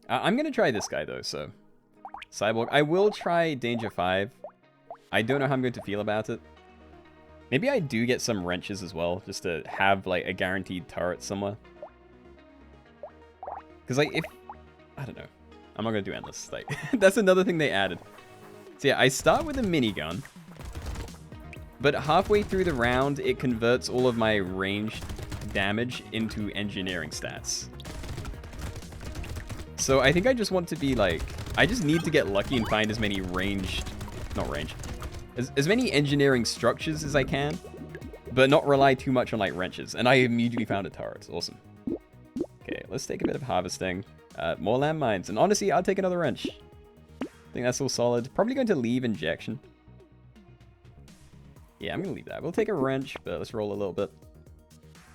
I'm gonna try this guy though, so. Cyborg. I will try Danger 5. I don't know how I'm going to feel about it. Maybe I do get some wrenches as well, just to have, like, a guaranteed turret somewhere. Because, like, if... I don't know. I'm not going to do endless. Like, that's another thing they added. So, yeah, I start with a minigun. But halfway through the round, it converts all of my ranged damage into engineering stats. So, I think I just want to be, like... I just need to get lucky and find as many ranged... Not ranged. As many engineering structures as I can, but not rely too much on, like, wrenches. And I immediately found a turret. Awesome. Okay, let's take a bit of harvesting. More landmines. And honestly, I'll take another wrench. I think that's all solid. Probably going to leave injection. Yeah, I'm going to leave that. We'll take a wrench, but let's roll a little bit.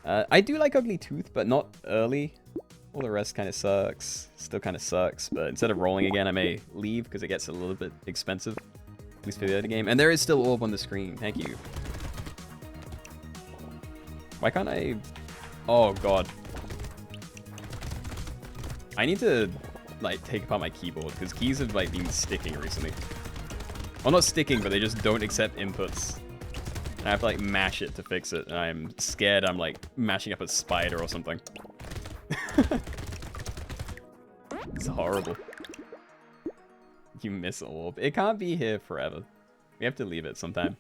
I do like Ugly Tooth, but not early. All the rest kind of sucks. Still kind of sucks, but instead of rolling again, I may leave because it gets a little bit expensive. At least for the other game. And there is still orb on the screen. Thank you. Why can't I... Oh, God. I need to, like, take apart my keyboard, because keys have, like, been sticking recently. Well, not sticking, but they just don't accept inputs. And I have to, like, mash it to fix it, and I'm scared I'm, like, mashing up a spider or something. It's horrible. You miss orb. It can't be here forever. We have to leave it sometime.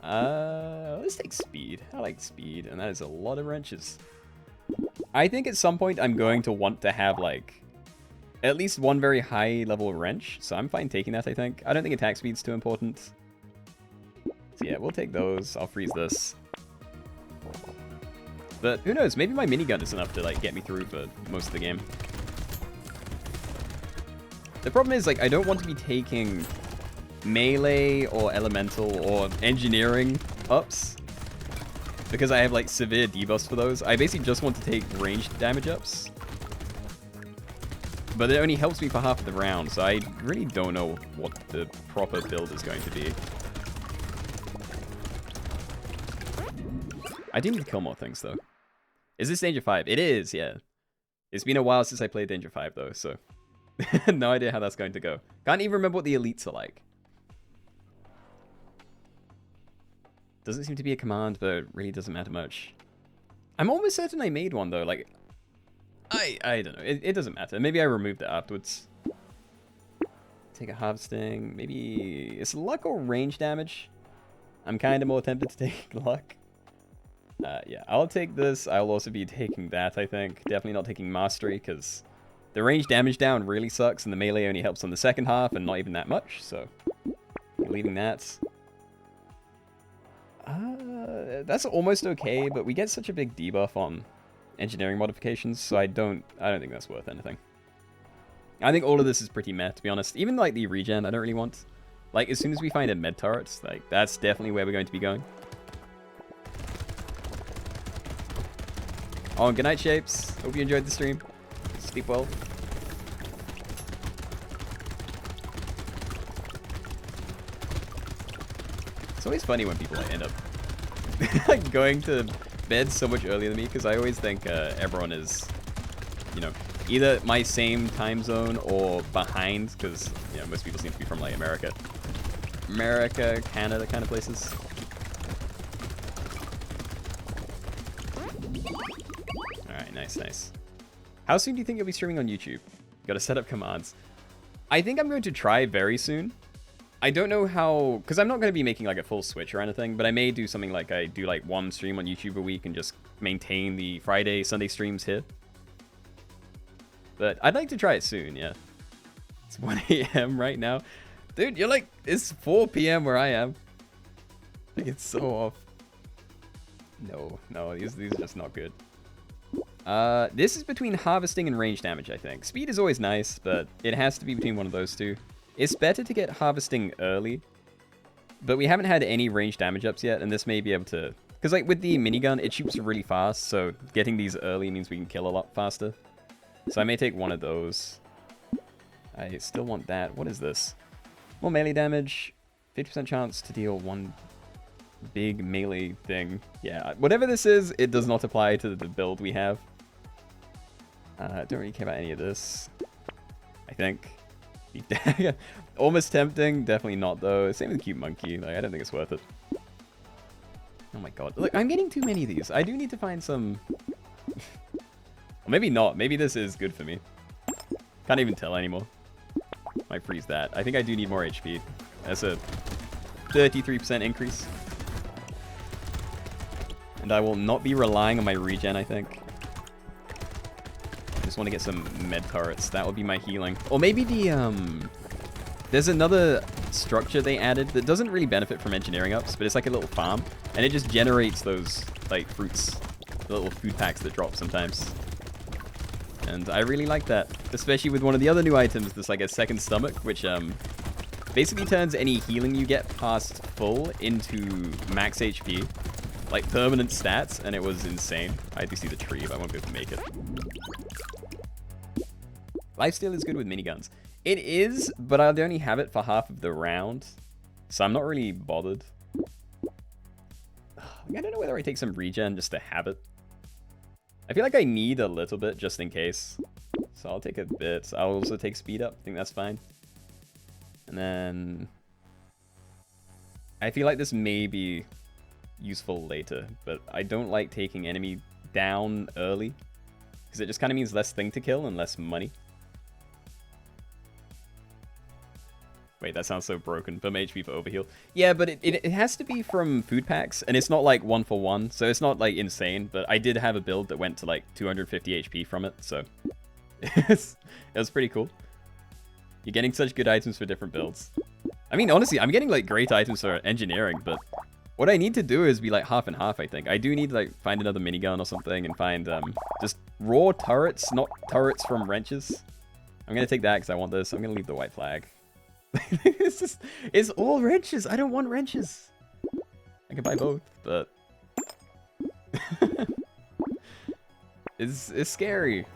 Let's take speed. I like speed, and that is a lot of wrenches. I think at some point I'm going to want to have, like, at least one very high level wrench, so I'm fine taking that, I think. I don't think attack speed's too important. So yeah, we'll take those. I'll freeze this. But who knows, maybe my minigun is enough to, like, get me through for most of the game. The problem is, like, I don't want to be taking melee or elemental or engineering ups because I have, like, severe debuffs for those. I basically just want to take ranged damage ups. But it only helps me for half of the round, so I really don't know what the proper build is going to be. I do need to kill more things, though. Is this Danger 5? It is, yeah. It's been a while since I played Danger 5, though, so... no idea how that's going to go. Can't even remember what the elites are like. Doesn't seem to be a command, but it really doesn't matter much. I'm almost certain I made one, though. Like, I don't know. It doesn't matter. Maybe I removed it afterwards. Take a harvesting. Maybe... It's luck or range damage? I'm kind of more tempted to take luck. Yeah, I'll take this. I'll also be taking that, I think. Definitely not taking mastery, because... The range damage down really sucks, and the melee only helps on the second half, and not even that much, so... Leaving that. That's almost okay, but we get such a big debuff on engineering modifications, so I don't think that's worth anything. I think all of this is pretty meh, to be honest. Even, like, the regen, I don't really want. Like, as soon as we find a med turret, like, that's definitely where we're going to be going. Oh, and good night, Shapes. Hope you enjoyed the stream. Sleep well. It's always funny when people end up going to bed so much earlier than me, because I always think everyone is, you know, either my same time zone or behind, because, you know, most people seem to be from, like, America, Canada kind of places. Alright, nice. How soon do you think you'll be streaming on YouTube? Gotta set up commands. I think I'm going to try very soon. I don't know how... Because I'm not going to be making, like, a full switch or anything, but I may do something like I do, like, one stream on YouTube a week and just maintain the Friday, Sunday streams here. But I'd like to try it soon, yeah. It's 1 a.m. right now. Dude, you're like... It's 4 p.m. where I am. Like, it's so off. No, these are just not good. This is between harvesting and range damage, I think. Speed is always nice, but it has to be between one of those two. It's better to get harvesting early, but we haven't had any range damage ups yet, and this may be able to... Because, like, with the minigun, it shoots really fast, so getting these early means we can kill a lot faster. So I may take one of those. I still want that. What is this? More melee damage. 50% chance to deal one big melee thing. Yeah, whatever this is, it does not apply to the build we have. Don't really care about any of this, I think. Almost tempting, definitely not though. Same with Cute Monkey, like, I don't think it's worth it. Oh my god. Look, I'm getting too many of these. I do need to find some... Or maybe not. Maybe this is good for me. Can't even tell anymore. Might freeze that. I think I do need more HP. That's a 33% increase. And I will not be relying on my regen, I think. I just want to get some med turrets. That would be my healing. Or maybe the, there's another structure they added that doesn't really benefit from engineering ups, but it's like a little farm. And it just generates those, like, fruits. The little food packs that drop sometimes. And I really like that. Especially with one of the other new items that's like a second stomach, which, basically turns any healing you get past full into max HP. Like, permanent stats, and it was insane. I do see the tree, but I won't be able to make it. Lifesteal is good with miniguns. It is, but I'd only have it for half of the round. So I'm not really bothered. I don't know whether I take some regen just to have it. I feel like I need a little bit just in case. So I'll take a bit. I'll also take speed up. I think that's fine. And then... I feel like this may be useful later, but I don't like taking enemy down early. Because it just kind of means less thing to kill and less money. Wait, that sounds so broken. From HP for overheal. Yeah, but it has to be from food packs, and it's not like 1-for-1, so it's not like insane, but I did have a build that went to like 250 HP from it, so it was pretty cool. You're getting such good items for different builds. I mean, honestly, I'm getting like great items for engineering, but what I need to do is be like half and half, I think. I do need to like find another minigun or something and find just raw turrets, not turrets from wrenches. I'm going to take that because I want this. I'm going to leave the white flag. It's all wrenches. I don't want wrenches. I can buy both, but it's scary.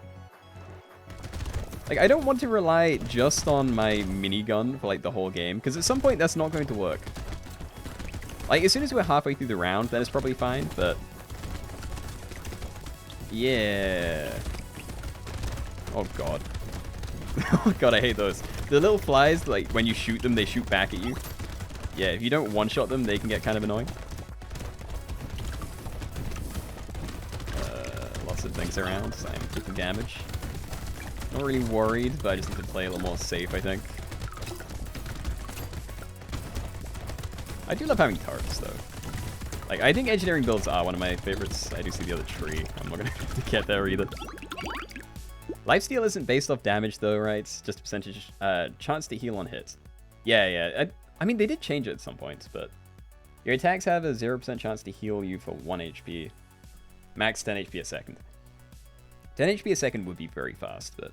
Like, I don't want to rely just on my minigun for like the whole game, because at some point that's not going to work. Like, as soon as we're halfway through the round, then it's probably fine, but yeah. Oh god. Oh god, I hate those. The little flies, like, when you shoot them, they shoot back at you. Yeah, if you don't one-shot them, they can get kind of annoying. Lots of things around, so I'm taking damage. Not really worried, but I just need to play a little more safe, I think. I do love having turrets, though. Like, I think engineering builds are one of my favorites. I do see the other tree. I'm not gonna get there either. Lifesteal isn't based off damage though, right? It's just a percentage chance to heal on hit. Yeah. I mean, they did change it at some point, but your attacks have a 0% chance to heal you for 1 HP. Max 10 HP a second. 10 HP a second would be very fast, but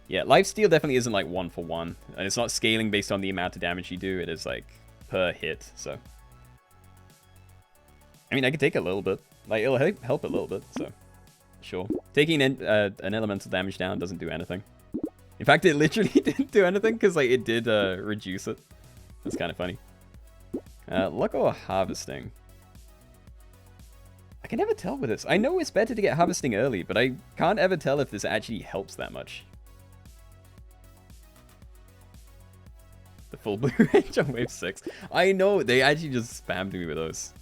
yeah, lifesteal definitely isn't like 1-for-1, and it's not scaling based on the amount of damage you do. It is like per hit, so I mean, I could take a little bit. Like, it'll help a little bit, so sure. Taking an elemental damage down doesn't do anything. In fact, it literally didn't do anything because like it did reduce it. That's kind of funny. Luck or harvesting? I can never tell with this. I know it's better to get harvesting early, but I can't ever tell if this actually helps that much. The full blue range on wave 6. I know, they actually just spammed me with those.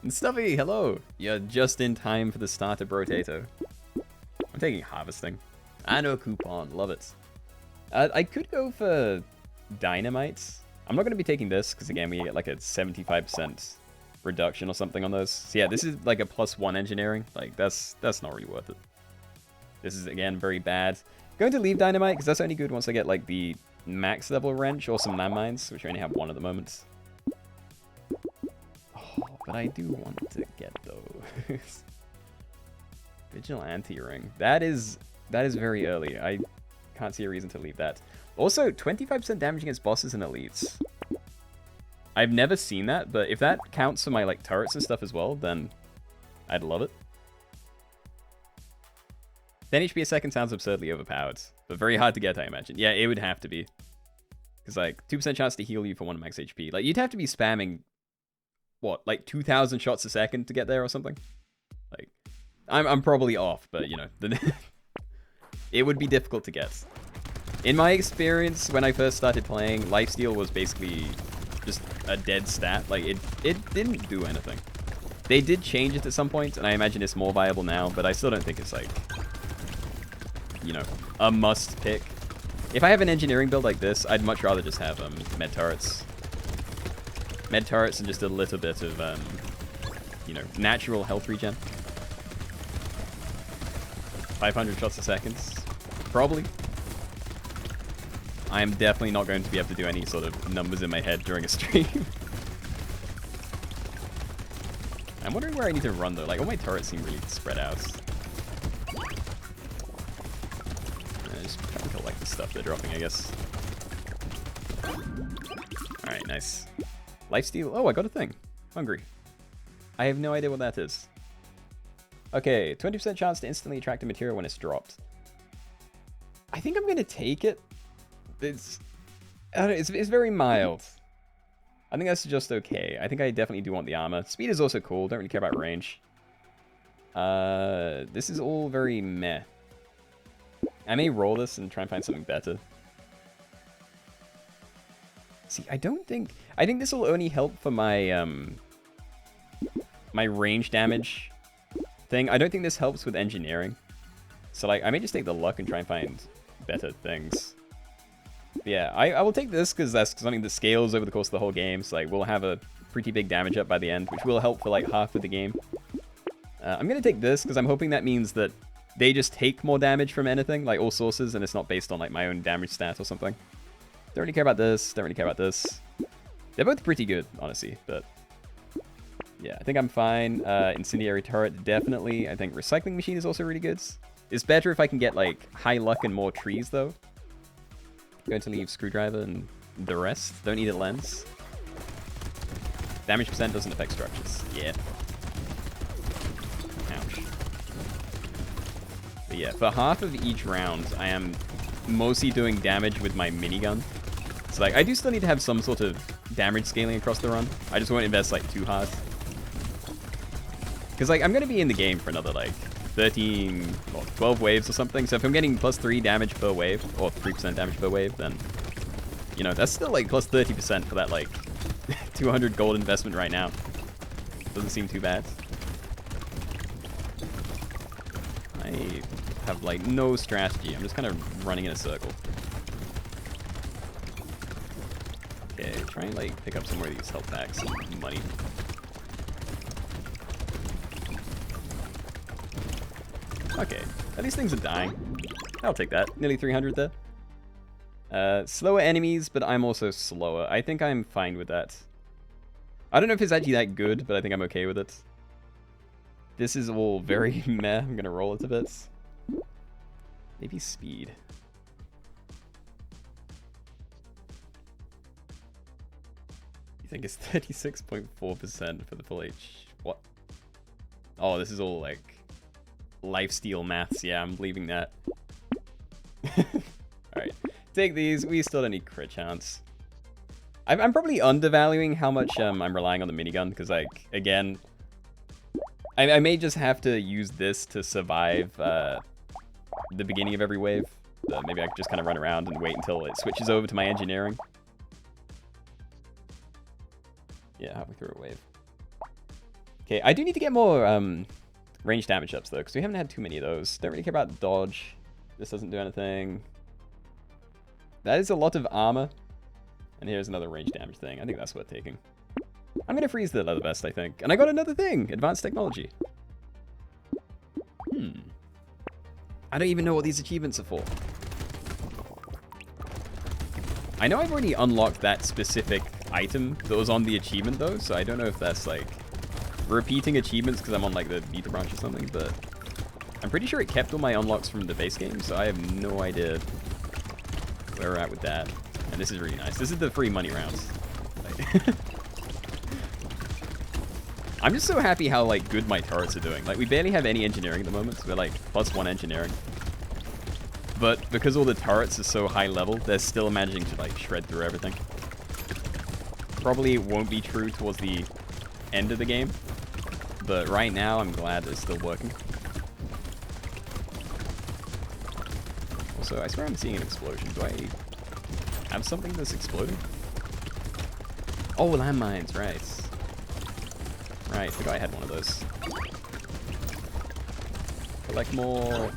And Stuffy, hello! You're just in time for the start of Brotato. I'm taking harvesting. I know coupon, love it. I could go for dynamites. I'm not going to be taking this, because again, we get like a 75% reduction or something on those. So yeah, this is like a +1 engineering. Like, that's not really worth it. This is, again, very bad. Going to leave dynamite, because that's only good once I get like the max level wrench or some landmines, which I only have one at the moment. But I do want to get those. Vigilante ring. That is very early. I can't see a reason to leave that. Also, 25% damage against bosses and elites. I've never seen that, but if that counts for my like turrets and stuff as well, then I'd love it. 10 HP a second sounds absurdly overpowered, but very hard to get, I imagine. Yeah, it would have to be. Because like 2% chance to heal you for 1 max HP. Like, you'd have to be spamming what, like 2,000 shots a second to get there or something? Like, I'm probably off, but you know, it would be difficult to get. In my experience, when I first started playing, lifesteal was basically just a dead stat. Like, it didn't do anything. They did change it at some point, and I imagine it's more viable now, but I still don't think it's, like, you know, a must pick. If I have an engineering build like this, I'd much rather just have med turrets. Med turrets and just a little bit of, you know, natural health regen. 500 shots a second. Probably. I am definitely not going to be able to do any sort of numbers in my head during a stream. I'm wondering where I need to run though. Like, all my turrets seem really spread out. Just trying to collect the stuff they're dropping, I guess. Alright, nice. Lifesteal. Oh, I got a thing. Hungry. I have no idea what that is. Okay, 20% chance to instantly attract a material when it's dropped. I think I'm going to take it. It's, I don't know, it's very mild. I think that's just okay. I think I definitely do want the armor. Speed is also cool. Don't really care about range. This is all very meh. I may roll this and try and find something better. See, I think this will only help for my my range damage thing. I don't think this helps with engineering. So like, I may just take the luck and try and find better things. But yeah, I will take this because that's something that scales over the course of the whole game. So like, we'll have a pretty big damage up by the end, which will help for like half of the game. I'm going to take this because I'm hoping that means that they just take more damage from anything, like all sources, and it's not based on like my own damage stat or something. Don't really care about this. Don't really care about this. They're both pretty good, honestly, but yeah, I think I'm fine. Incendiary turret, definitely. I think recycling machine is also really good. It's better if I can get like high luck and more trees though. Going to leave screwdriver and the rest. Don't need a lens. Damage percent doesn't affect structures. Yeah. Ouch. But yeah, for half of each round, I am mostly doing damage with my minigun. So like, I do still need to have some sort of damage scaling across the run. I just won't invest like too hard. Because like, I'm going to be in the game for another like 13 or 12 waves or something. So if I'm getting +3 damage per wave, or 3% damage per wave, then, you know, that's still like plus 30% for that like 200 gold investment right now. Doesn't seem too bad. I have like no strategy. I'm just kind of running in a circle. Okay, try and like pick up some more of these health packs and money. Okay, at least things are dying. I'll take that. Nearly 300 there. Slower enemies, but I'm also slower. I think I'm fine with that. I don't know if it's actually that good, but I think I'm okay with it. This is all very meh. I'm gonna roll it a bit. Maybe speed. You think it's 36.4% for the full H? What? Oh, this is all like lifesteal maths. Yeah, I'm leaving that. Alright, take these. We still don't need crit chance. I'm probably undervaluing how much I'm relying on the minigun, because like, again, I may just have to use this to survive the beginning of every wave. Maybe I could just kind of run around and wait until it switches over to my engineering. Yeah, halfway through a wave. Okay, I do need to get more range damage ups though, because we haven't had too many of those. Don't really care about dodge. This doesn't do anything. That is a lot of armor. And here's another range damage thing. I think that's worth taking. I'm going to freeze the leather vest, I think. And I got another thing. Advanced technology. I don't even know what these achievements are for. I know I've already unlocked that specific item that was on the achievement though, so I don't know if that's like repeating achievements because I'm on like the beta branch or something, but I'm pretty sure it kept all my unlocks from the base game, so I have no idea where we're at with that. And this is really nice. This is the free money rounds. Like, I'm just so happy how like good my turrets are doing. Like, we barely have any engineering at the moment, so we're like +1 engineering. But because all the turrets are so high level, they're still managing to like shred through everything. Probably won't be true towards the end of the game, but right now I'm glad it's still working. Also, I swear I'm seeing an explosion. Do I have something that's exploding? Oh, landmines, right. Right, I forgot I had one of those. Collect more.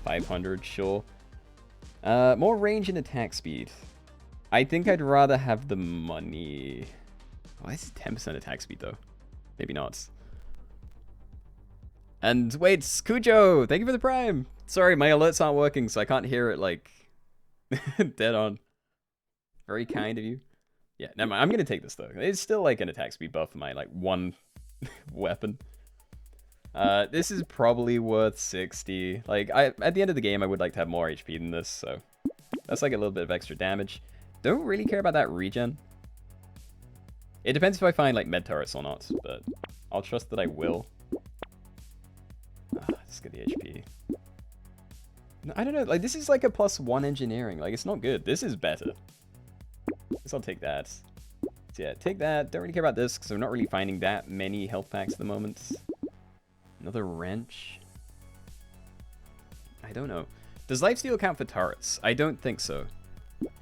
500, sure. More range and attack speed. I think I'd rather have the money. Oh, this is 10% attack speed, though. Maybe not. And wait, Cujo, thank you for the prime. Sorry, my alerts aren't working, so I can't hear it, like, dead on. Very kind of you. Yeah, never mind. I'm going to take this, though. It's still, like, an attack speed buff for my, like, one weapon. This is probably worth 60. Like, at the end of the game, I would like to have more HP than this, so that's like a little bit of extra damage. Don't really care about that regen. It depends if I find, like, med turrets or not, but I'll trust that I will. Let's get the HP. I don't know, like, this is like a +1 engineering. Like, it's not good. This is better. Guess I'll take that. So yeah, take that. Don't really care about this, because I'm not really finding that many health packs at the moment. Another wrench. I don't know. Does lifesteal count for turrets? I don't think so.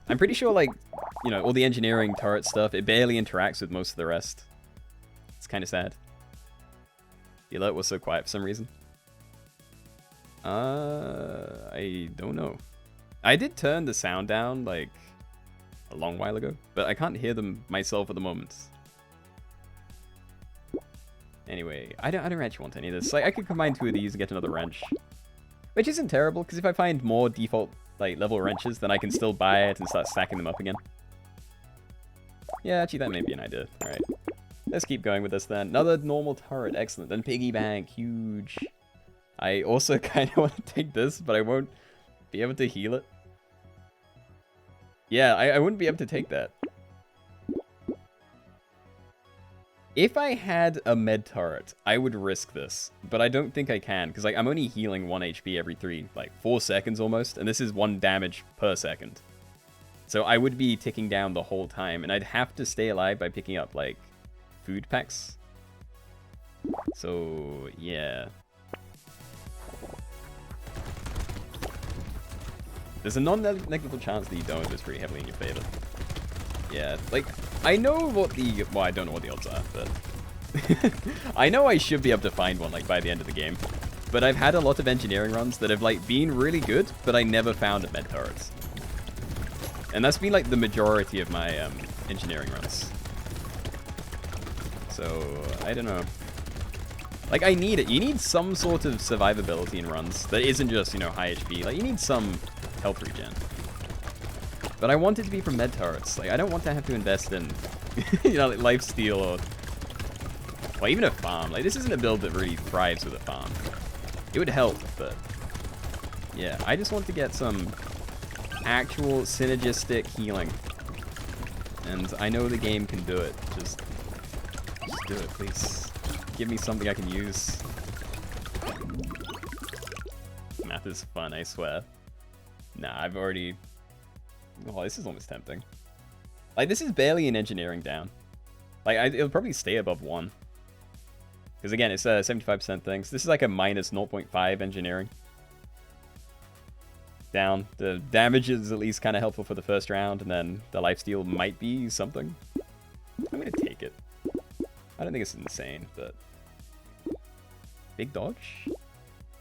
I'm pretty sure, like, you know, all the engineering turret stuff, it barely interacts with most of the rest. It's kind of sad. The alert was so quiet for some reason. I don't know. I did turn the sound down, like, a long while ago, but I can't hear them myself at the moment. Anyway, I don't actually want any of this. Like, I could combine 2 of these and get another wrench. Which isn't terrible, because if I find more default, like, level wrenches, then I can still buy it and start stacking them up again. Yeah, actually, that may be an idea. Alright. Let's keep going with this then. Another normal turret. Excellent. Then piggy bank. Huge. I also kind of want to take this, but I won't be able to heal it. Yeah, I wouldn't be able to take that. If I had a med turret, I would risk this, but I don't think I can, because, like, I'm only healing 1 HP every 4 seconds almost, and this is 1 damage per second. So I would be ticking down the whole time, and I'd have to stay alive by picking up, like, food packs. So, yeah. There's a non-negligible chance that you don't if it's pretty heavily in your favor. Yeah, like, I know what the... Well, I don't know what the odds are, but... I know I should be able to find one, like, by the end of the game. But I've had a lot of engineering runs that have, like, been really good, but I never found a med turrets. And that's been, like, the majority of my engineering runs. So, I don't know. Like, I need it. You need some sort of survivability in runs that isn't just, you know, high HP. Like, you need some health regen. But I want it to be from med turrets. Like, I don't want to have to invest in, you know, like, lifesteal or... Well, even a farm. Like, this isn't a build that really thrives with a farm. It would help, but... Yeah, I just want to get some actual synergistic healing. And I know the game can do it. Just do it, please. Give me something I can use. Math is fun, I swear. Nah, I've already... Oh, this is almost tempting. Like, this is barely an engineering down. Like, it'll probably stay above 1. Because, again, it's a 75% thing. So this is like a minus 0.5 engineering. Down. The damage is at least kind of helpful for the first round, and then the lifesteal might be something. I'm going to take it. I don't think it's insane, but... Big dodge?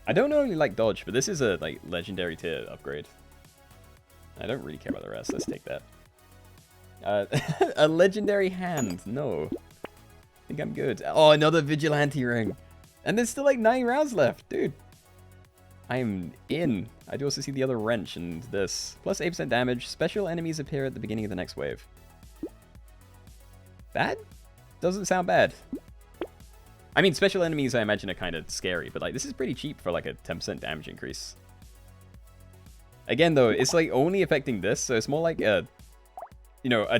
I don't really like dodge, but this is a, like, legendary tier upgrade. I don't really care about the rest. Let's take that. A legendary hand. No. I think I'm good. Oh, another vigilante ring. And there's still like 9 rounds left. Dude. I'm in. I do also see the other wrench and this. Plus 8% damage. Special enemies appear at the beginning of the next wave. That doesn't sound bad. I mean, special enemies I imagine are kind of scary, but like this is pretty cheap for like a 10% damage increase. Again, though, it's like only affecting this, so it's more like a, you know, a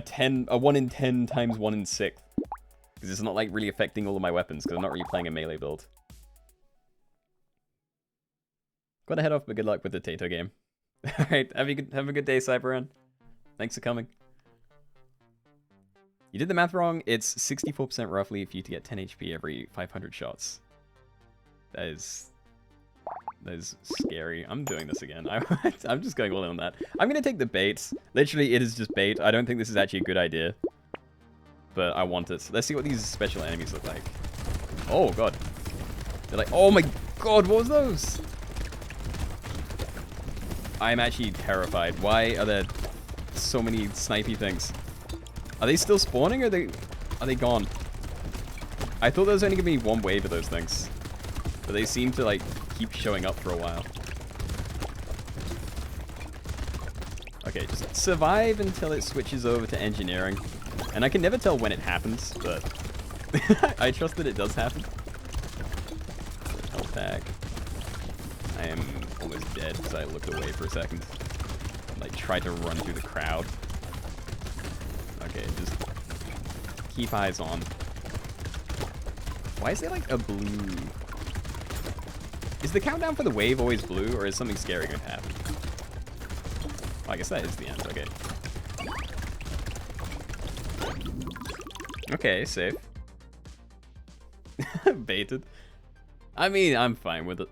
1 in 10 times 1 in 6. Because it's not like really affecting all of my weapons, because I'm not really playing a melee build. Gotta head off, but good luck with the Tato game. Alright, have a good day, Cyberan. Thanks for coming. You did the math wrong. It's 64% roughly for you to get 10 HP every 500 shots. That is That is scary. I'm doing this again. I'm just going all in on that. I'm going to take the bait. Literally, it is just bait. I don't think this is actually a good idea. But I want it. Let's see what these special enemies look like. Oh, God. They're like, oh my God, what was those? I'm actually terrified. Why are there so many snipey things? Are they still spawning or are they gone? I thought there was only going to be one wave of those things. But they seem to, like, keep showing up for a while. Okay, just survive until it switches over to engineering. And I can never tell when it happens, but I trust that it does happen. Health pack. I am almost dead because I looked away for a second. Like, tried to run through the crowd. Okay, just keep eyes on. Why is there like a blue? Is the countdown for the wave always blue, or is something scary going to happen? Well, I guess that is the end. Okay. Okay, safe. Baited. I mean, I'm fine with it.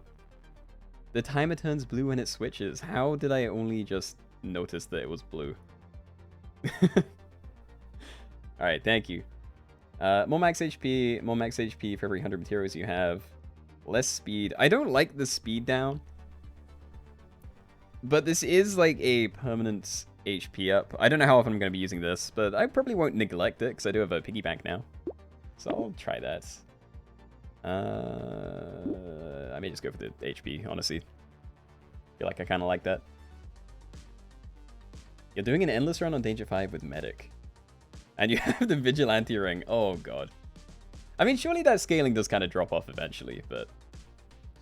The timer turns blue when it switches. How did I only just notice that it was blue? Alright, thank you. More max HP for every 100 materials you have. Less speed. I don't like the speed down. But this is like a permanent HP up. I don't know how often I'm going to be using this, but I probably won't neglect it because I do have a piggy bank now. So I'll try that. I may just go for the HP, honestly. Feel like I kind of like that. You're doing an endless run on Danger 5 with Medic. And you have the Vigilante ring. Oh, God. I mean, surely that scaling does kind of drop off eventually, but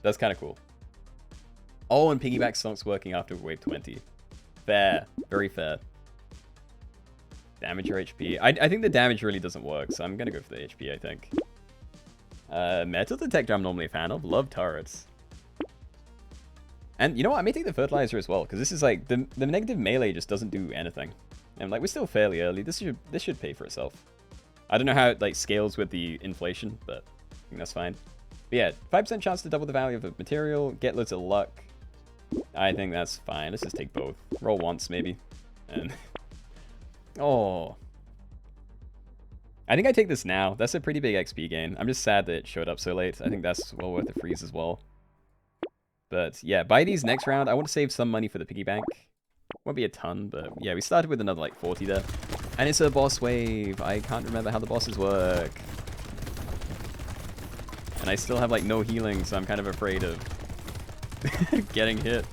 that's kind of cool. Oh, and piggyback stops working after wave 20. Fair. Very fair. Damage or HP. I think the damage really doesn't work, so I'm going to go for the HP, I think. Metal detector I'm normally a fan of. Love turrets. And you know what? I may take the fertilizer as well, because this is like, the negative melee just doesn't do anything. And like, we're still fairly early. This should pay for itself. I don't know how it like scales with the inflation, but I think that's fine. But yeah, 5% chance to double the value of a material, get loads of luck. I think that's fine. Let's just take both. Roll once, maybe. And oh. I think I take this now. That's a pretty big XP gain. I'm just sad that it showed up so late. I think that's well worth the freeze as well. But yeah, buy these next round. I want to save some money for the piggy bank. Won't be a ton, but yeah, we started with another like 40 there. And it's a boss wave. I can't remember how the bosses work. And I still have like no healing, so I'm kind of afraid of getting hit.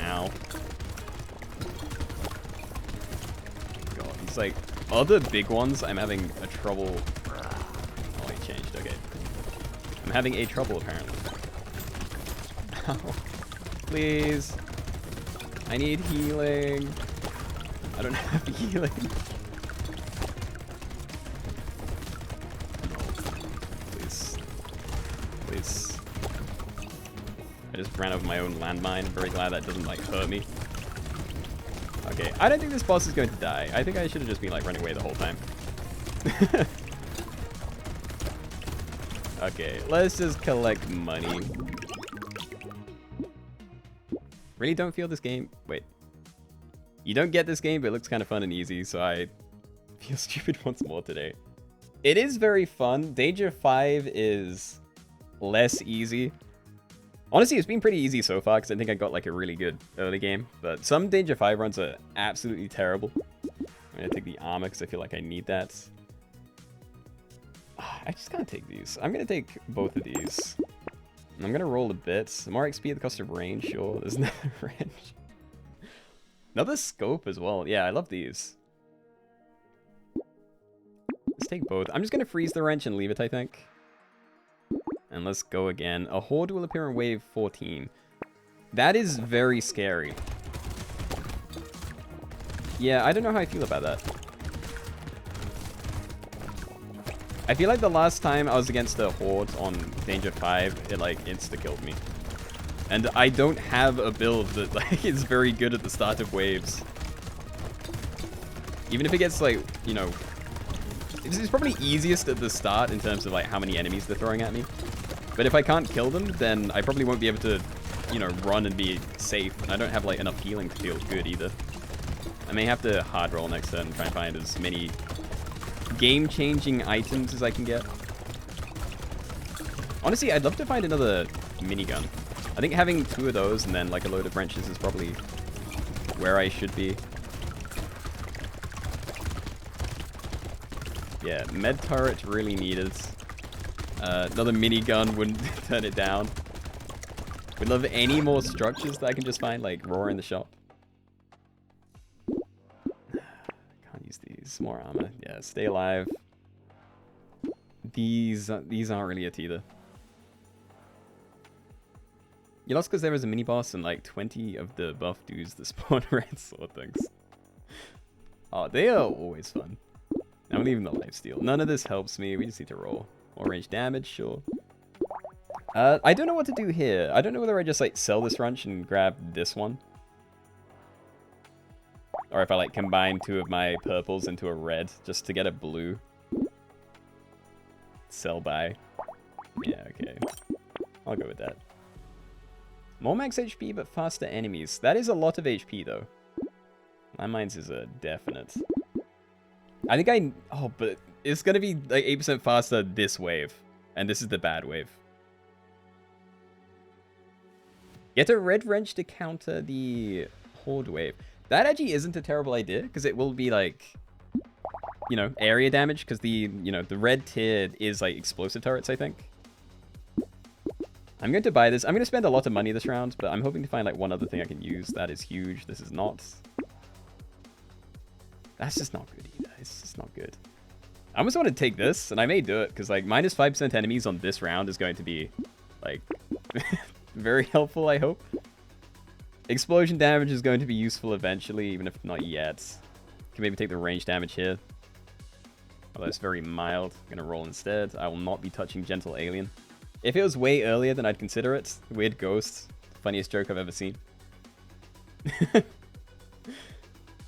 Ow. God, these like other big ones, I'm having a trouble. Oh, he changed. Okay. I'm having a trouble apparently. Ow. Please. I need healing. I don't have healing. Please. I just ran over my own landmine. I'm very glad that doesn't, like, hurt me. Okay, I don't think this boss is going to die. I think I should have just been, like, running away the whole time. Okay, let's just collect money. Really don't feel this game... Wait. You don't get this game, but it looks kind of fun and easy, so I feel stupid once more today. It is very fun. Danger 5 is less easy. Honestly, it's been pretty easy so far, because I think I got like a really good early game. But some Danger 5 runs are absolutely terrible. I'm going to take the armor, because I feel like I need that. I just can't take these. I'm going to take both of these. I'm going to roll a bit. More XP at the cost of range, sure. There's another range. Another scope as well. Yeah, I love these. Let's take both. I'm just going to freeze the wrench and leave it, I think. And let's go again. A horde will appear in wave 14. That is very scary. Yeah, I don't know how I feel about that. I feel like the last time I was against a horde on Danger 5, it like insta-killed me. And I don't have a build that like is very good at the start of waves. Even if it gets like, you know, This is probably easiest at the start in terms of like how many enemies they're throwing at me. But if I can't kill them, then I probably won't be able to, you know, run and be safe. I don't have like enough healing to feel good either. I may have to hard roll next turn and try and find as many game-changing items as I can get. Honestly, I'd love to find another minigun. I think having 2 of those and then like a load of wrenches is probably where I should be. Yeah, med turret really needed. Another minigun wouldn't turn it down. Would love any more structures that I can just find, like Roar in the shop. Can't use these. More armor. Yeah, stay alive. These aren't really it either. You lost because there was a mini boss and like 20 of the buff dudes that spawn red sword things. Oh, they are always fun. I'm leaving the lifesteal. None of this helps me. We just need to roll. More range damage, sure. I don't know what to do here. I don't know whether I just like sell this wrench and grab this one. Or if I like combine 2 of my purples into a red just to get a blue. Sell by. Yeah, okay. I'll go with that. More max HP but faster enemies. That is a lot of HP though. Landmines is a definite. I think oh, but it's gonna be like 8% faster this wave. And this is the bad wave. Get a red wrench to counter the horde wave. That actually isn't a terrible idea, because it will be like, you know, area damage, because the red tier is like explosive turrets, I think. I'm going to buy this. I'm going to spend a lot of money this round, but I'm hoping to find like one other thing I can use. That is huge. This is not. That's just not good either. It's just not good. I almost want to take this, and I may do it, because like minus 5% enemies on this round is going to be like very helpful, I hope. Explosion damage is going to be useful eventually, even if not yet. Can maybe take the range damage here. Although it's very mild. I'm going to roll instead. I will not be touching Gentle Alien. If it was way earlier, then I'd consider it. Weird Ghost. Funniest joke I've ever seen.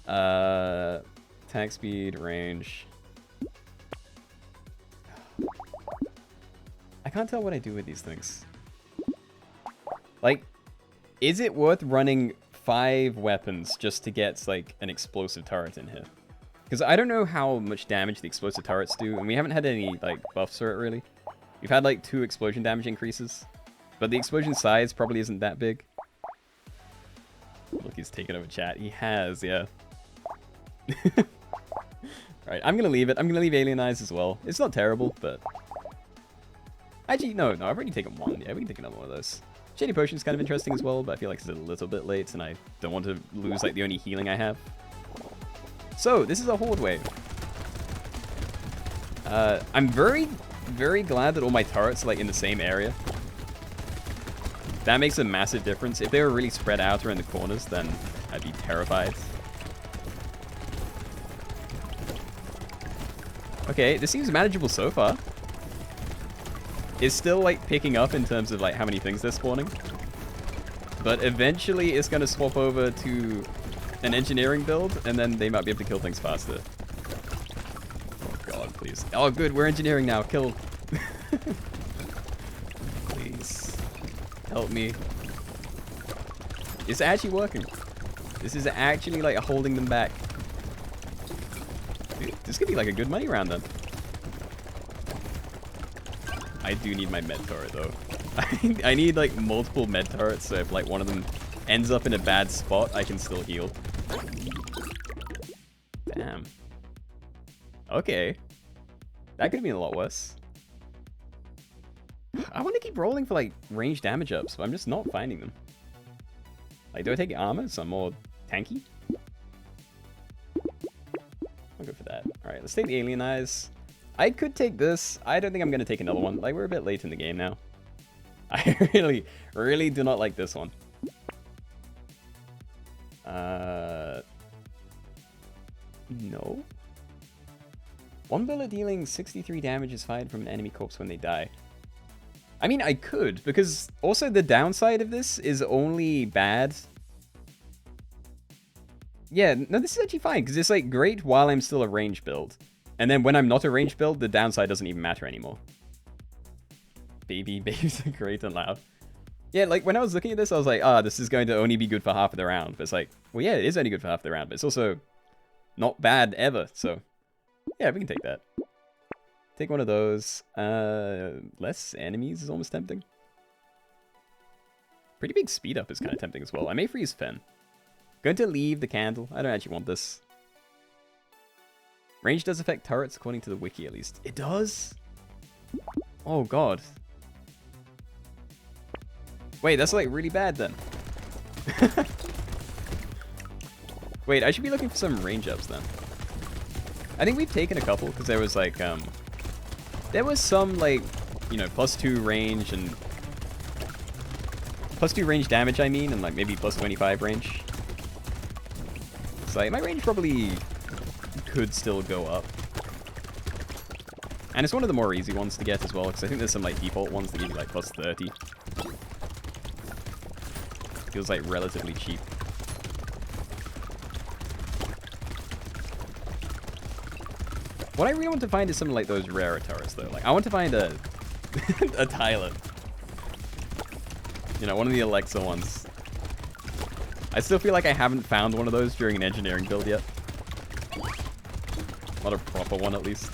Attack speed, range. I can't tell what I do with these things. Like, is it worth running 5 weapons just to get, like, an explosive turret in here? Because I don't know how much damage the explosive turrets do, and we haven't had any, like, buffs for it, really. We've had, like, 2 explosion damage increases. But the explosion size probably isn't that big. Look, he's taken over chat. He has, yeah. Alright, I'm gonna leave it. I'm gonna leave Alien Eyes as well. It's not terrible, but... Actually, no, I've already taken 1. Yeah, we can take another one of those. Shady Potion's kind of interesting as well, but I feel like it's a little bit late, and I don't want to lose, like, the only healing I have. So, this is a horde wave. I'm very, very glad that all my turrets are, like, in the same area. That makes a massive difference. If they were really spread out around the corners, then I'd be terrified. Okay, this seems manageable so far. It's still, like, picking up in terms of, like, how many things they're spawning. But eventually it's going to swap over to an engineering build, and then they might be able to kill things faster. Oh, God, please. Oh, good, we're engineering now. Kill. Please. Help me. It's actually working. This is actually, like, holding them back. Dude, this could be, like, a good money round, then. I do need my med turret, though. I need, like, multiple med turrets, so if, like, one of them ends up in a bad spot, I can still heal. Damn. Okay. That could have been a lot worse. I want to keep rolling for, like, range damage ups, but I'm just not finding them. Like, do I take armor so I'm more tanky? I'll go for that. Alright, let's take the Alien Eyes. I could take this. I don't think I'm going to take another one. Like, we're a bit late in the game now. I really, really do not like this one. No. 1 bullet dealing 63 damage is fired from an enemy corpse when they die. I mean, I could, because also the downside of this is only bad. Yeah, no, this is actually fine, because it's, like, great while I'm still a range build. And then when I'm not a ranged build, the downside doesn't even matter anymore. Babies are great and loud. Yeah, like when I was looking at this, I was like, this is going to only be good for half of the round. But it's like, well, yeah, it is only good for half of the round, but it's also not bad ever. So yeah, we can take that. Take one of those. Less enemies is almost tempting. Pretty big speed up is kind of tempting as well. I may freeze Fen. Going to leave the candle. I don't actually want this. Range does affect turrets according to the wiki at least. It does? Oh god. Wait, that's like really bad then. Wait, I should be looking for some range ups then. I think we've taken a couple because there was like there was some like, you know, +2 range and +2 range damage, I mean, and like maybe +25 range. So like, my range probably could still go up. And it's one of the more easy ones to get as well, because I think there's some like default ones that give you like +30. Feels like relatively cheap. What I really want to find is some like those rarer turrets though. Like I want to find a a Tyler. You know, one of the Alexa ones. I still feel like I haven't found one of those during an engineering build yet. Not a proper one at least.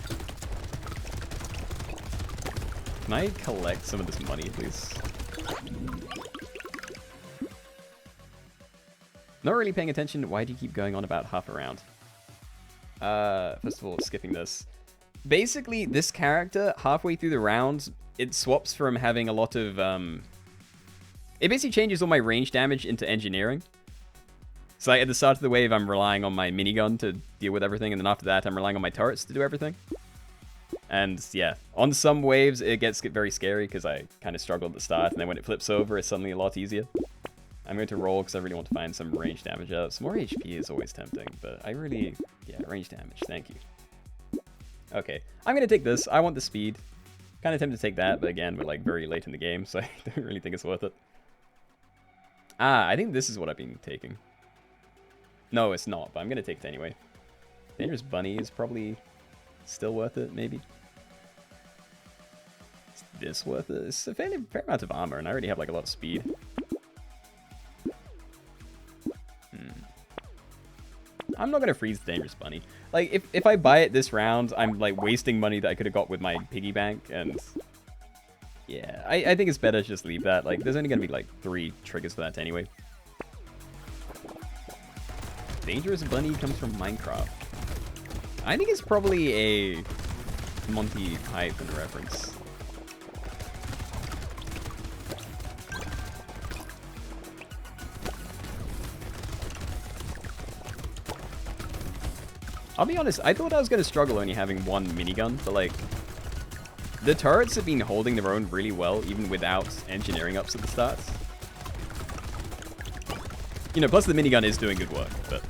Can I collect some of this money, please? Not really paying attention. Why do you keep going on about half a round? First of all, skipping this. Basically, this character, halfway through the round, it swaps from having a lot of, it basically changes all my range damage into engineering. So like, at the start of the wave, I'm relying on my minigun to deal with everything, and then after that, I'm relying on my turrets to do everything. And yeah, on some waves, it gets very scary because I kind of struggled at the start, and then when it flips over, it's suddenly a lot easier. I'm going to roll because I really want to find some range damage up. Some more HP is always tempting, but I really... Yeah, range damage. Thank you. Okay, I'm going to take this. I want the speed. Kind of tempted to take that, but again, we're like very late in the game, so I don't really think it's worth it. I think this is what I've been taking. No, it's not, but I'm going to take it anyway. Dangerous Bunny is probably still worth it, maybe. Is this worth it? It's a fair amount of armor, and I already have like a lot of speed. I'm not going to freeze the Dangerous Bunny. Like, if I buy it this round, I'm, like, wasting money that I could have got with my piggy bank, and... Yeah, I think it's better to just leave that. Like, there's only going to be, like, 3 triggers for that anyway. Dangerous Bunny comes from Minecraft. I think it's probably a Monty Python reference. I'll be honest, I thought I was going to struggle only having one minigun, but like, the turrets have been holding their own really well, even without engineering ups at the start. You know, plus the minigun is doing good work, but...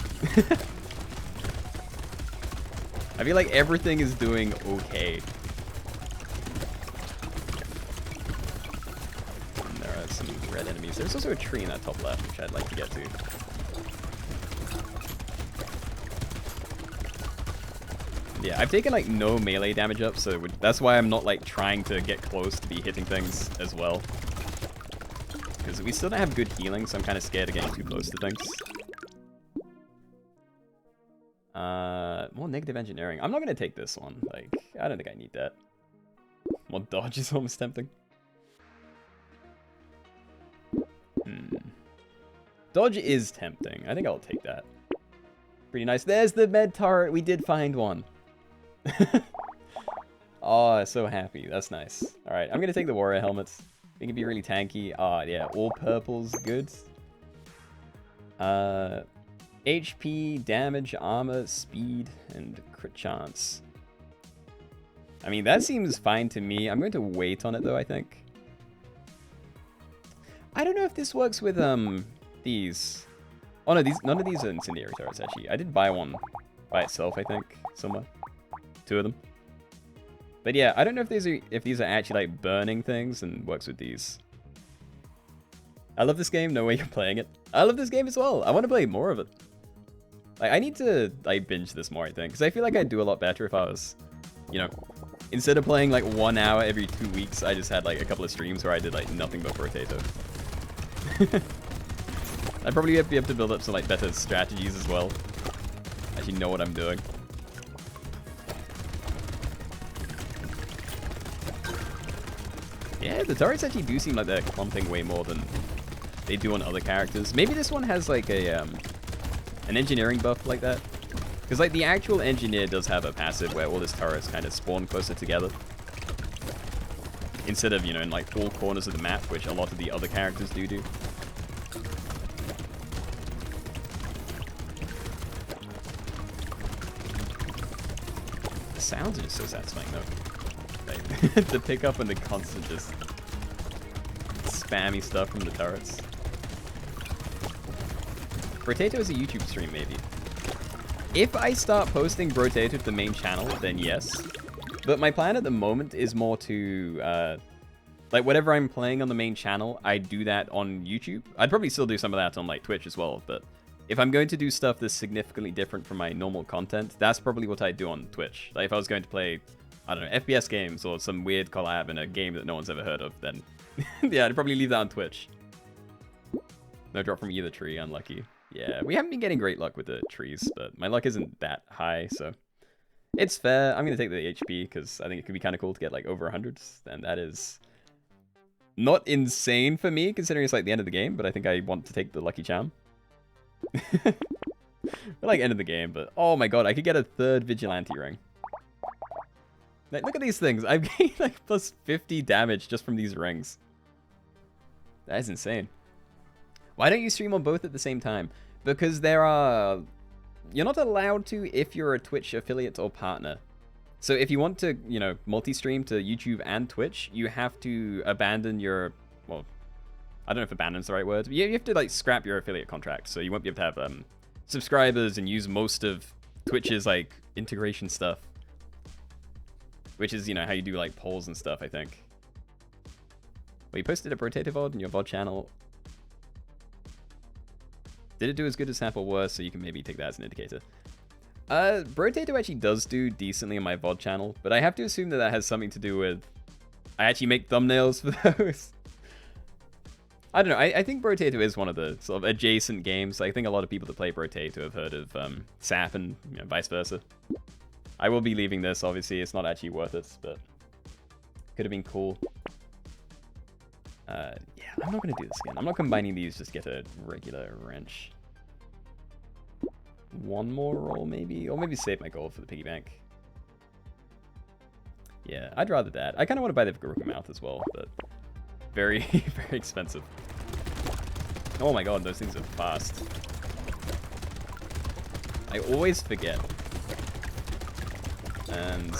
I feel like everything is doing okay. And there are some red enemies. There's also a tree in that top left, which I'd like to get to. Yeah, I've taken like no melee damage up, so that's why I'm not like trying to get close to be hitting things as well. Because we still don't have good healing, so I'm kind of scared of getting too close to things. More negative engineering. I'm not going to take this one. Like, I don't think I need that. More dodge is almost tempting. Dodge is tempting. I think I'll take that. Pretty nice. There's the med turret. We did find one. Oh, so happy. That's nice. Alright, I'm gonna take the warrior helmets. They can be really tanky. Yeah, all purple's good. HP, damage, armor, speed, and crit chance. I mean, that seems fine to me. I'm going to wait on it though, I think. I don't know if this works with these. Oh no, none of these are incendiary turrets actually. I did buy one by itself, I think, somewhere. 2 of them. But yeah, I don't know if these are actually like burning things and works with these. I love this game. No way you're playing it. I love this game as well. I want to play more of it. Like, I need to, like, binge this more, I think. Because I feel like I'd do a lot better if I was, you know, instead of playing, like, 1 hour every 2 weeks, I just had, like, a couple of streams where I did, like, nothing but Brotato. I'd probably be able to build up some, like, better strategies as well. Actually know what I'm doing. Yeah, the turrets actually do seem like they're clumping way more than they do on other characters. Maybe this one has, like, a, an engineering buff like that. Because, like, the actual engineer does have a passive where all his turrets kind of spawn closer together. Instead of, you know, in, like, all corners of the map, which a lot of the other characters do. The sounds are just so satisfying, though. Like, the pickup and the constant just spammy stuff from the turrets. Brotato is a YouTube stream, maybe. If I start posting Brotato to the main channel, then yes. But my plan at the moment is more to, like, whatever I'm playing on the main channel, I do that on YouTube. I'd probably still do some of that on, like, Twitch as well, but if I'm going to do stuff that's significantly different from my normal content, that's probably what I'd do on Twitch. Like, if I was going to play, I don't know, FPS games or some weird collab in a game that no one's ever heard of, then yeah, I'd probably leave that on Twitch. No drop from either tree, unlucky. Yeah, we haven't been getting great luck with the trees, but my luck isn't that high, so it's fair. I'm going to take the HP because I think it could be kind of cool to get, like, over 100s, and that is not insane for me, considering it's, like, the end of the game, but I think I want to take the lucky charm. We're, like, end of the game, but oh my god, I could get a 3rd vigilante ring. Like, look at these things. I've gained, like, plus 50 damage just from these rings. That is insane. Why don't you stream on both at the same time? Because there are... You're not allowed to if you're a Twitch affiliate or partner. So if you want to, you know, multi-stream to YouTube and Twitch, you have to abandon your... Well, I don't know if abandon's the right word. But you have to, like, scrap your affiliate contract. So you won't be able to have subscribers and use most of Twitch's, like, integration stuff. Which is, you know, how you do, like, polls and stuff, I think. Well, you posted a Brotato VOD in your VOD channel. Did it do as good as Snap or worse? So you can maybe take that as an indicator. Brotato actually does do decently on my VOD channel, but I have to assume that that has something to do with... I actually make thumbnails for those. I don't know. I think Brotato is one of the sort of adjacent games. I think a lot of people that play Brotato have heard of SAP and, you know, vice versa. I will be leaving this, obviously. It's not actually worth it, but could have been cool. Yeah, I'm not going to do this again. I'm not combining these just to get a regular wrench. One more roll, maybe? Or maybe save my gold for the piggy bank. Yeah, I'd rather that. I kind of want to buy the Garuka mouth as well, but very, very expensive. Oh my god, those things are fast. I always forget. And...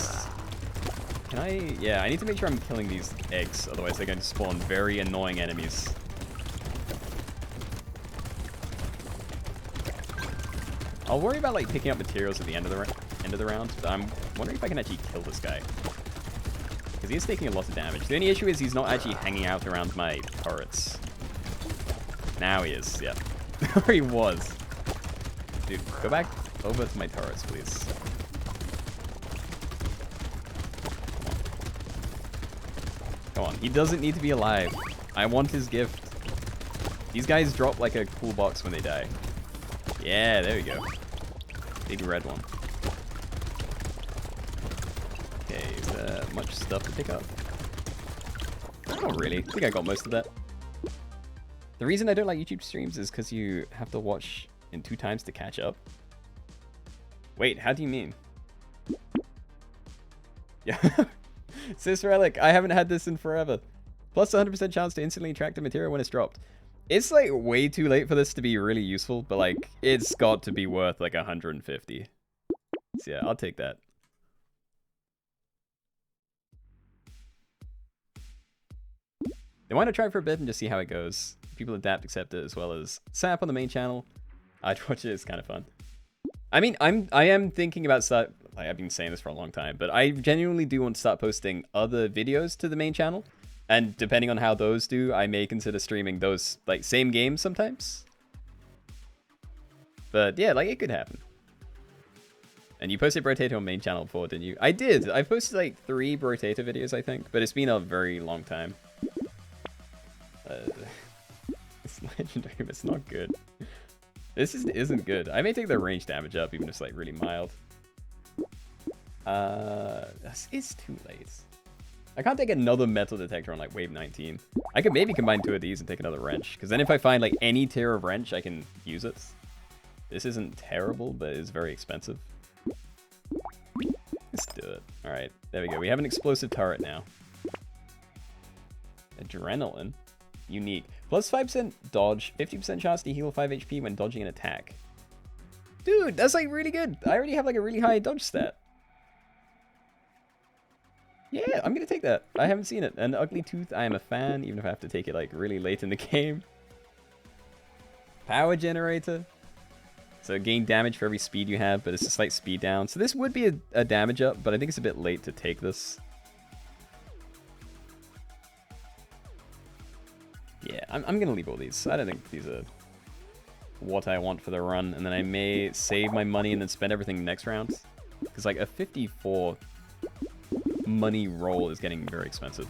Can I... Yeah, I need to make sure I'm killing these eggs, otherwise they're going to spawn very annoying enemies. I'll worry about, like, picking up materials at the end of the round, but I'm wondering if I can actually kill this guy. Because he is taking a lot of damage. The only issue is he's not actually hanging out around my turrets. Now he is, yeah. Or he was. Dude, go back over to my turrets, please. Come on, he doesn't need to be alive. I want his gift. These guys drop like a cool box when they die. Yeah, there we go. Big red one. Okay, is there much stuff to pick up? Not really. I think I got most of that. The reason I don't like YouTube streams is because you have to watch in 2 times to catch up. Wait, how do you mean? Yeah. Sis Relic, I haven't had this in forever. Plus 100% chance to instantly track the material when it's dropped. It's like way too late for this to be really useful, but like it's got to be worth like 150. So yeah, I'll take that. Then why not try it for a bit and just see how it goes? People adapt, accept it, as well as SAP on the main channel. I'd watch it, it's kind of fun. I mean, I am thinking about start, like I've been saying this for a long time, but I genuinely do want to start posting other videos to the main channel. And depending on how those do, I may consider streaming those like same games sometimes. But yeah, like it could happen. And you posted Brotato on main channel before, didn't you? I did. I posted like 3 Brotato videos, I think, but it's been a very long time. It's legendary, but it's not good. This isn't good. I may take the range damage up, even if it's like really mild. It's too late. I can't take another metal detector on like wave 19. I could maybe combine 2 of these and take another wrench, because then if I find like any tier of wrench, I can use it. This isn't terrible, but it's very expensive. Let's do it. All right, there we go. We have an explosive turret now. Adrenaline. Unique. Plus 5% dodge, 50% chance to heal 5 HP when dodging an attack. Dude, that's like really good. I already have like a really high dodge stat. Yeah, I'm gonna take that. I haven't seen it. An ugly tooth, I am a fan, even if I have to take it like really late in the game. Power generator. So gain damage for every speed you have, but it's a slight speed down. So this would be a damage up, but I think it's a bit late to take this. Yeah, I'm gonna leave all these. I don't think these are what I want for the run, and then I may save my money and then spend everything next round. Because like a 54 money roll is getting very expensive.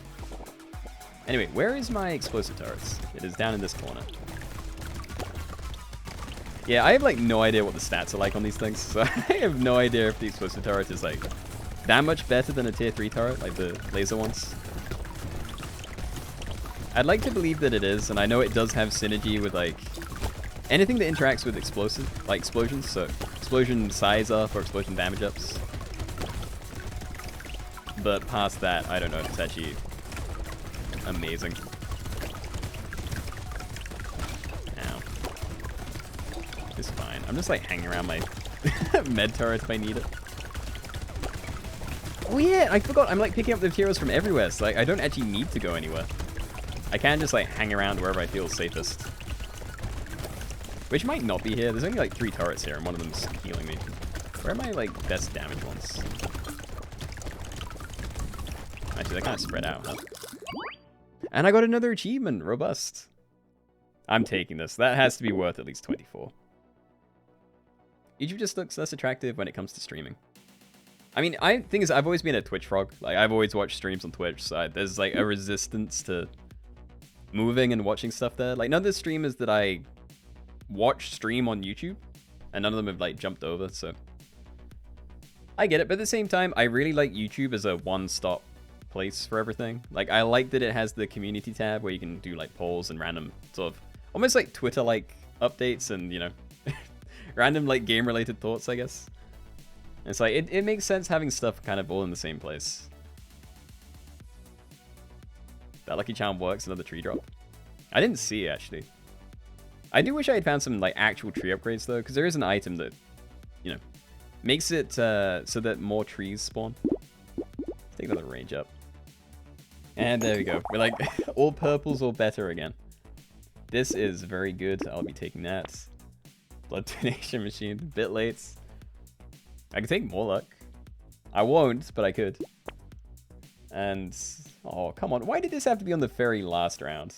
Anyway, where is my explosive turrets? It is down in this corner. Yeah, I have like no idea what the stats are like on these things, so I have no idea if the explosive turret is like that much better than a tier 3 turret, like the laser ones. I'd like to believe that it is, and I know it does have synergy with like anything that interacts with explosive, like explosions, so explosion size up or explosion damage ups. But past that, I don't know if it's actually amazing. Ow. It's fine. I'm just like hanging around my med turret if I need it. Oh yeah, I forgot. I'm like picking up the materials from everywhere, so like I don't actually need to go anywhere. I can just like hang around wherever I feel safest. Which might not be here. There's only like 3 turrets here, and one of them's healing me. Where are my like best damage ones? Actually, they're kind of spread out, huh? And I got another achievement, robust. I'm taking this. That has to be worth at least 24. YouTube just looks less attractive when it comes to streaming. I mean, thing is, I've always been a Twitch frog. Like, I've always watched streams on Twitch, so there's like a resistance to moving and watching stuff there. Like, none of the streamers that I watch stream on YouTube, and none of them have like jumped over, so I get it. But at the same time, I really like YouTube as a one-stop place for everything. Like, I like that it has the community tab where you can do like polls and random sort of almost like Twitter-like updates and, you know, random like game-related thoughts, I guess. It's like it makes sense having stuff kind of all in the same place. That lucky charm works. Another tree drop. I didn't see it, actually. I do wish I had found some like actual tree upgrades though, because there is an item that, you know, makes it so that more trees spawn. Let's take another range up. And there we go. We're like all purples or better again. This is very good. I'll be taking that. Blood donation machine. A bit late. I could take more luck. I won't, but I could. And oh, come on. Why did this have to be on the very last round?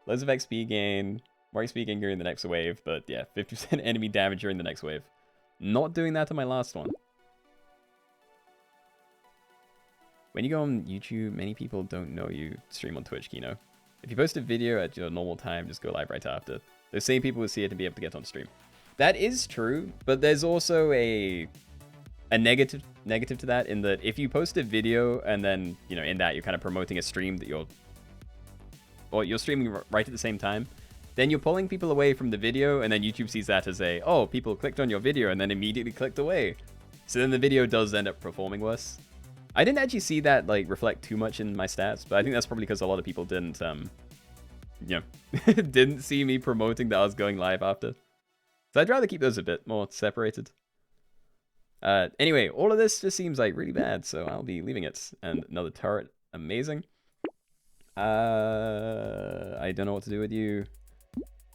Loads of XP gain. More XP gain during the next wave. But yeah, 50% enemy damage during the next wave. Not doing that on my last one. When you go on YouTube, many people don't know you stream on Twitch, Keenoe. If you post a video at your normal time, just go live right after. Those same people will see it and be able to get on stream. That is true, but there's also a negative to that, in that if you post a video and then, you know, in that you're kind of promoting a stream that you're streaming right at the same time, then you're pulling people away from the video, and then YouTube sees that as a, oh, people clicked on your video and then immediately clicked away. So then the video does end up performing worse. I didn't actually see that like reflect too much in my stats, but I think that's probably because a lot of people didn't, you know, didn't see me promoting that I was going live after. So I'd rather keep those a bit more separated. Anyway, all of this just seems like really bad, so I'll be leaving it. And another turret, amazing. I don't know what to do with you.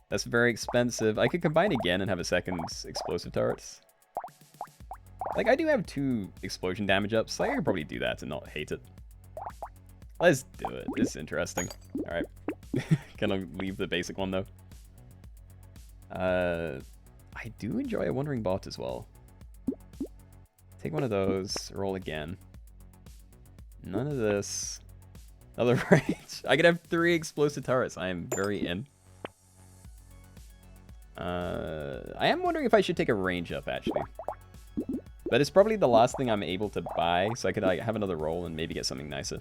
That's very expensive. I could combine again and have a second explosive turret. Like, I do have 2 explosion damage ups, so I could probably do that and not hate it. Let's do it. This is interesting. Alright. Gonna leave the basic one, though. I do enjoy a Wandering Bot as well. Take one of those. Roll again. None of this. Another range. I could have 3 explosive turrets. I am very in. I am wondering if I should take a range up, actually. But it's probably the last thing I'm able to buy, so I could like, have another roll and maybe get something nicer.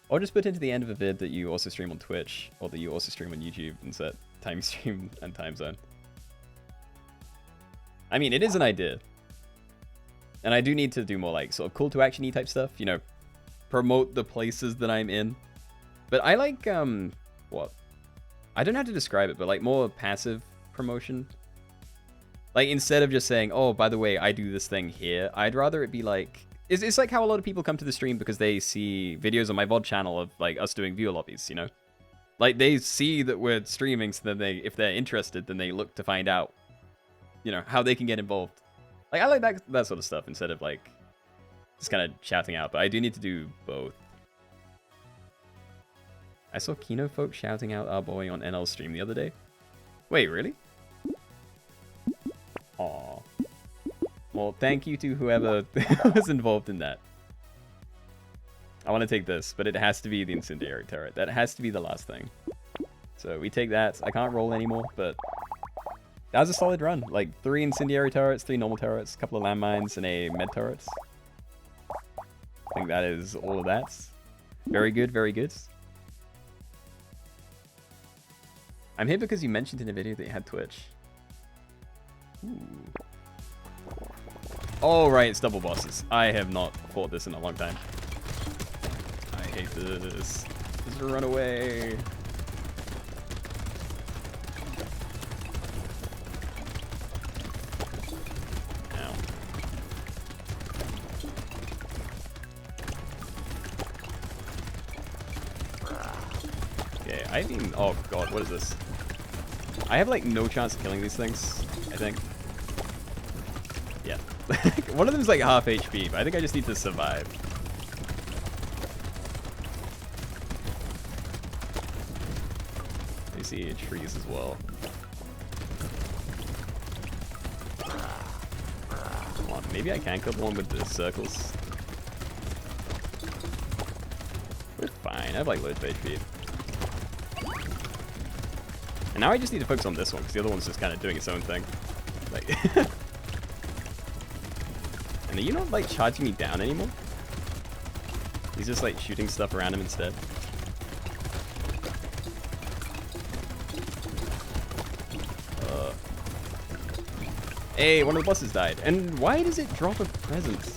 Or just put into the end of a vid that you also stream on Twitch, or that you also stream on YouTube and set time stream and time zone. I mean, it is an idea. And I do need to do more like sort of call to action-y type stuff, you know, promote the places that I'm in. But I like, what? I don't know how to describe it, but like more passive promotion. Like instead of just saying, oh, by the way, I do this thing here, I'd rather it be like, it's like how a lot of people come to the stream because they see videos on my VOD channel of like us doing viewer lobbies, you know? Like they see that we're streaming, so then they, if they're interested, then they look to find out, you know, how they can get involved. Like I like that sort of stuff instead of like just kind of shouting out, but I do need to do both. I saw Keenoe folks shouting out our boy on NL's stream the other day. Wait, really? Aw. Well, thank you to whoever was involved in that. I want to take this, but it has to be the incendiary turret. That has to be the last thing. So we take that. I can't roll anymore, but that was a solid run. Like 3 incendiary turrets, 3 normal turrets, a couple of landmines, and a med turret. I think that is all of that. Very good, very good. I'm here because you mentioned in a video that you had Twitch. Ooh. Oh, right, it's double bosses. I have not fought this in a long time. I hate this. Just run away. Ow. Okay, I mean, oh god, what is this? I have like no chance of killing these things, I think. Yeah. One of them is like half HP, but I think I just need to survive. You see trees as well. Come on, maybe I can kill the one with the circles. We're fine, I have like loads of HP. And now I just need to focus on this one, because the other one's just kind of doing its own thing. Like, and are you not, like, charging me down anymore? He's just, like, shooting stuff around him instead. Hey, one of the bosses died. And why does it drop a present?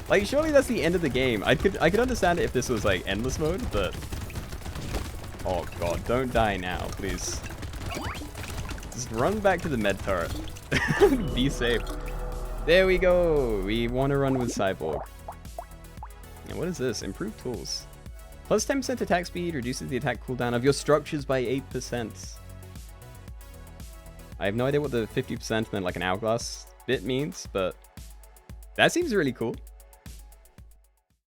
Like, surely that's the end of the game. I could understand it if this was, like, endless mode, but... Oh god, don't die now, please. Just run back to the med turret. Be safe. There we go. We want to run with Cyborg. And what is this? Improved tools. Plus 10% attack speed reduces the attack cooldown of your structures by 8%. I have no idea what the 50% and then like an hourglass bit means, but that seems really cool.